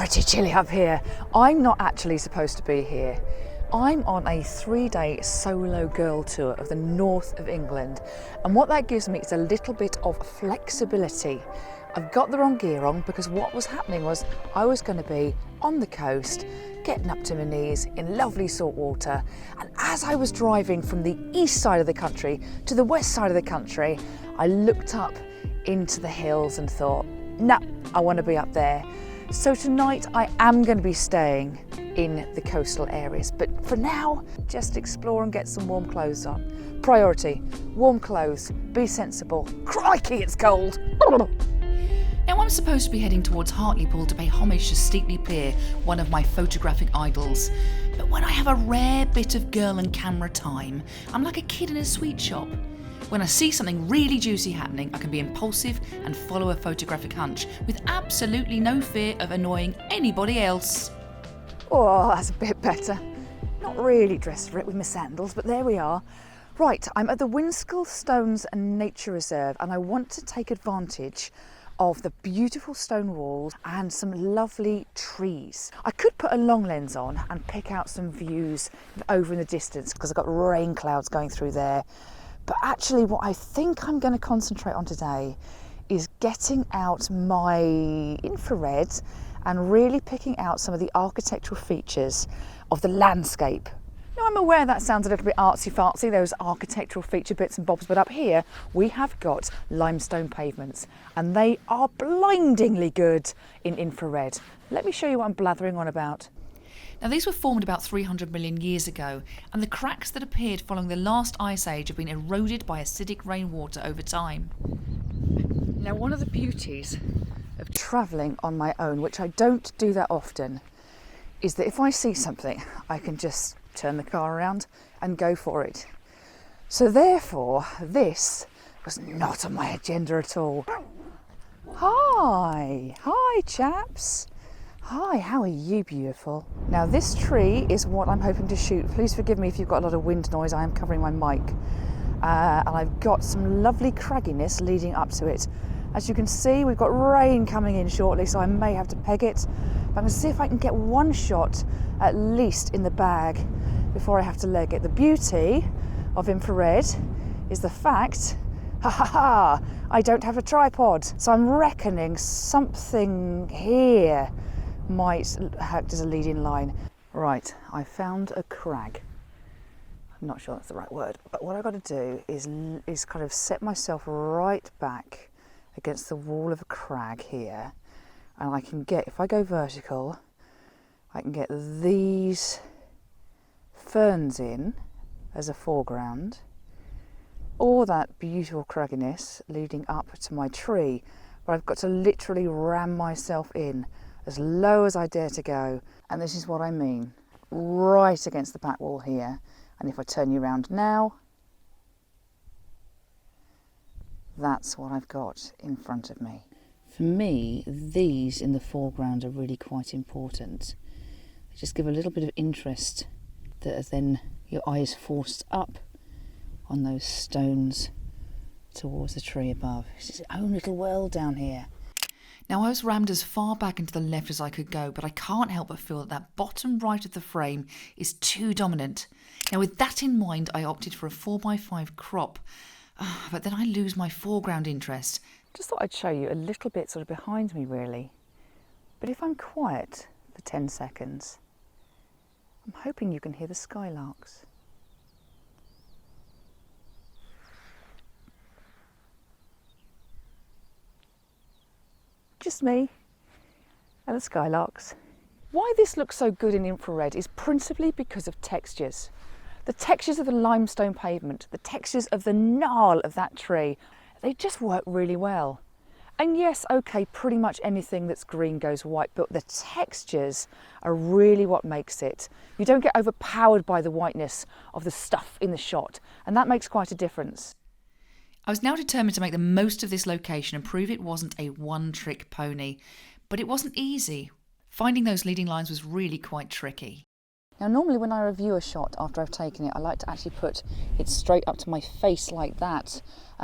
pretty chilly up here. I'm not actually supposed to be here. I'm on a 3-day solo girl tour of the north of England, and what that gives me is a little bit of flexibility. I've got the wrong gear on because what was happening was I was going to be on the coast, getting up to my knees in lovely salt water, and as I was driving from the east side of the country to the west side of the country, I looked up into the hills and thought, nah, I want to be up there. So tonight I am going to be staying in the coastal areas, but for now, just explore and get some warm clothes on. Priority, warm clothes, be sensible. Crikey, it's cold. Now I'm supposed to be heading towards Hartlepool to pay homage to Steeply Pier, one of my photographic idols. But when I have a rare bit of girl and camera time, I'm like a kid in a sweet shop. When I see something really juicy happening, I can be impulsive and follow a photographic hunch with absolutely no fear of annoying anybody else. Oh, that's a bit better. Not really dressed for it with my sandals, but there we are. Right, I'm at the Winskill Stones Nature Reserve, and I want to take advantage of the beautiful stone walls and some lovely trees. I could put a long lens on and pick out some views over in the distance because I've got rain clouds going through there. But actually what I think I'm going to concentrate on today is getting out my infrared and really picking out some of the architectural features of the landscape. Now I'm aware that sounds a little bit artsy-fartsy, those architectural feature bits and bobs, but up here we have got limestone pavements and they are blindingly good in infrared. Let me show you what I'm blathering on about. Now these were formed about 300 million years ago, and the cracks that appeared following the last ice age have been eroded by acidic rainwater over time. Now one of the beauties of travelling on my own, which I don't do that often, is that if I see something, I can just turn the car around and go for it. So therefore, this was not on my agenda at all. Hi chaps. Hi, how are you beautiful? Now this tree is what I'm hoping to shoot. Please forgive me if you've got a lot of wind noise, I am covering my mic. And I've got some lovely cragginess leading up to it. As you can see, we've got rain coming in shortly, so I may have to peg it. But I'm going to see if I can get one shot at least in the bag before I have to leg it. The beauty of infrared is the fact, I don't have a tripod. So I'm reckoning something here might act as a leading line. Right, I found a crag. I'm not sure that's the right word, but what I've got to do is kind of set myself right back against the wall of a crag here, and I can get, if I go vertical, I can get these ferns in as a foreground, all that beautiful cragginess leading up to my tree, but I've got to literally ram myself in as low as I dare to go, and this is what I mean, right against the back wall here. And if I turn you around now, that's what I've got in front of me. For me, these in the foreground are really quite important. They just give a little bit of interest that is then your eyes forced up on those stones towards the tree above. It's its own little world down here. Now I was rammed as far back into the left as I could go, but I can't help but feel that that bottom right of the frame is too dominant. Now with that in mind, I opted for a 4x5 crop, but then I lose my foreground interest. Just thought I'd show you a little bit sort of behind me really. But if I'm quiet for 10 seconds, I'm hoping you can hear the skylarks. Just me and the skylarks. Why this looks so good in infrared is principally because of textures. The textures of the limestone pavement, the textures of the gnarl of that tree, they just work really well. And yes, okay, pretty much anything that's green goes white, but the textures are really what makes it. You don't get overpowered by the whiteness of the stuff in the shot, and that makes quite a difference. I was now determined to make the most of this location and prove it wasn't a one-trick pony. But it wasn't easy. Finding those leading lines was really quite tricky. Now normally when I review a shot after I've taken it, I like to actually put it straight up to my face like that,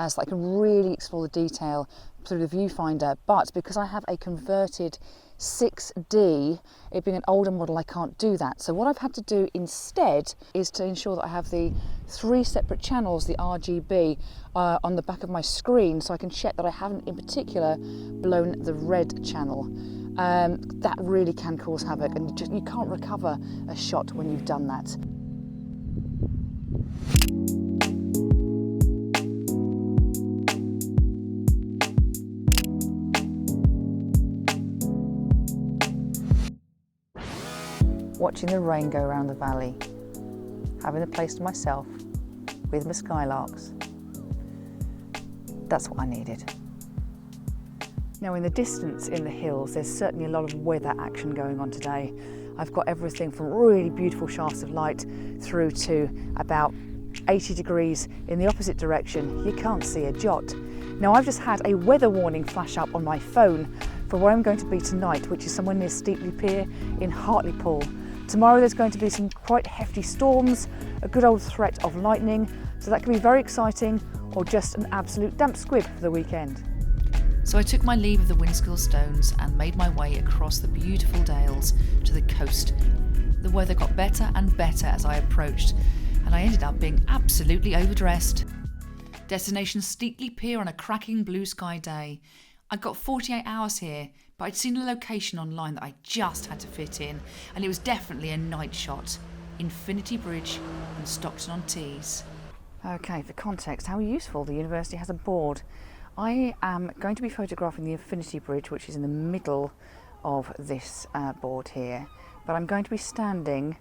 so I can really explore the detail through the viewfinder. But because I have a converted 6D, it being an older model, I can't do that. So what I've had to do instead is to ensure that I have the 3 separate channels, the RGB, on the back of my screen, so I can check that I haven't in particular blown the red channel. That really can cause havoc, and you can't recover a shot when you've done that. Watching the rain go around the valley, having the place to myself with my skylarks. That's what I needed. Now in the distance in the hills, there's certainly a lot of weather action going on today. I've got everything from really beautiful shafts of light through to about 80 degrees in the opposite direction. You can't see a jot. Now I've just had a weather warning flash up on my phone for where I'm going to be tonight, which is somewhere near Steepley Pier in Hartlepool. Tomorrow there's going to be some quite hefty storms, a good old threat of lightning, so that can be very exciting, or just an absolute damp squib for the weekend. So I took my leave of the Winskill Stones and made my way across the beautiful Dales to the coast. The weather got better and better as I approached, and I ended up being absolutely overdressed. Destination Steepley Pier on a cracking blue sky day. I'd got 48 hours here, but I'd seen a location online that I just had to fit in, and it was definitely a night shot. Infinity Bridge and Stockton-on-Tees. Okay, for context, how useful the university has a board. I am going to be photographing the Infinity Bridge, which is in the middle of this board here, but I'm going to be standing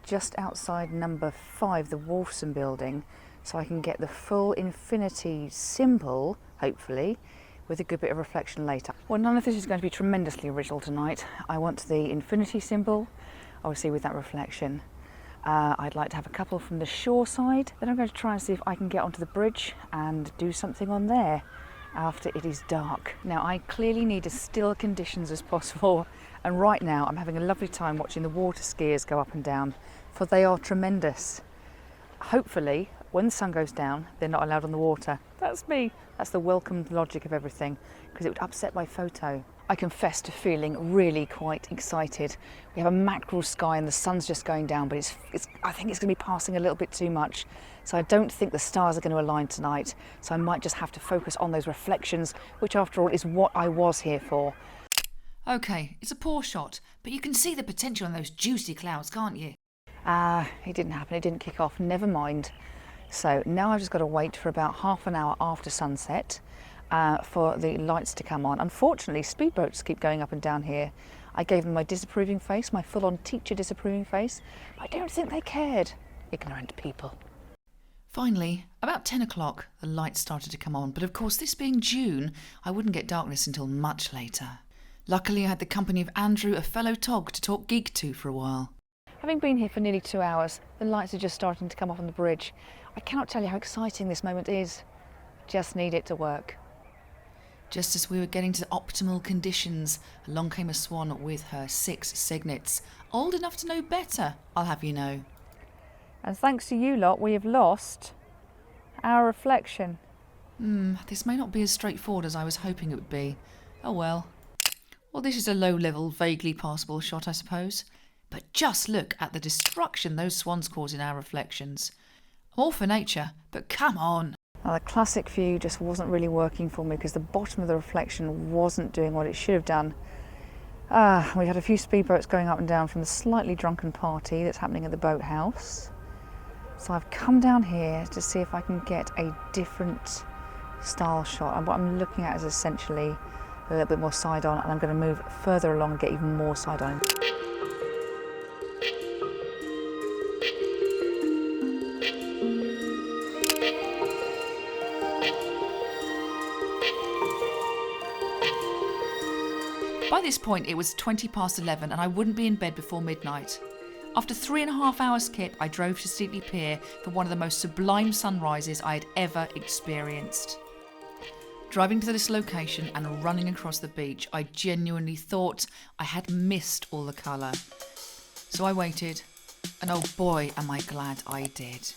just outside number 5, the Wolfson building, so I can get the full infinity symbol, hopefully, with a good bit of reflection later. Well, none of this is going to be tremendously original tonight. I want the infinity symbol, obviously with that reflection. I'd like to have a couple from the shore side. Then I'm going to try and see if I can get onto the bridge and do something on there after it is dark. Now, I clearly need as still conditions as possible, and right now I'm having a lovely time watching the water skiers go up and down, for they are tremendous. Hopefully, when the sun goes down, they're not allowed on the water. That's me. That's the welcome logic of everything, because it would upset my photo. I confess to feeling really quite excited. We have a mackerel sky and the sun's just going down, but I think it's going to be passing a little bit too much. So I don't think the stars are going to align tonight. So I might just have to focus on those reflections, which after all is what I was here for. Okay, it's a poor shot, but you can see the potential in those juicy clouds, can't you? It didn't happen, it didn't kick off, never mind. So now I've just got to wait for about half an hour after sunset for the lights to come on. Unfortunately, speedboats keep going up and down here. I gave them my disapproving face, my full-on teacher disapproving face, but I don't think they cared. Ignorant people. Finally, about 10 o'clock, the lights started to come on, but of course, this being June, I wouldn't get darkness until much later. Luckily, I had the company of Andrew, a fellow tog, to talk gig to for a while. Having been here for nearly 2 hours, the lights are just starting to come off on the bridge. I cannot tell you how exciting this moment is. Just need it to work. Just as we were getting to optimal conditions, along came a swan with her 6 cygnets. Old enough to know better, I'll have you know. And thanks to you lot, we have lost our reflection. This may not be as straightforward as I was hoping it would be. Oh well. Well, this is a low-level, vaguely passable shot, I suppose. But just look at the destruction those swans cause in our reflections. I'm all for nature, but come on. Now, the classic view just wasn't really working for me because the bottom of the reflection wasn't doing what it should have done. We had a few speedboats going up and down from the slightly drunken party that's happening at the boathouse. So I've come down here to see if I can get a different style shot. And what I'm looking at is essentially a little bit more side on, and I'm going to move further along and get even more side on. By this point, it was 20 past 11 and I wouldn't be in bed before midnight. After 3.5 hours skip, I drove to Steepley Pier for one of the most sublime sunrises I had ever experienced. Driving to this location and running across the beach, I genuinely thought I had missed all the colour. So I waited And oh boy, am I glad I did.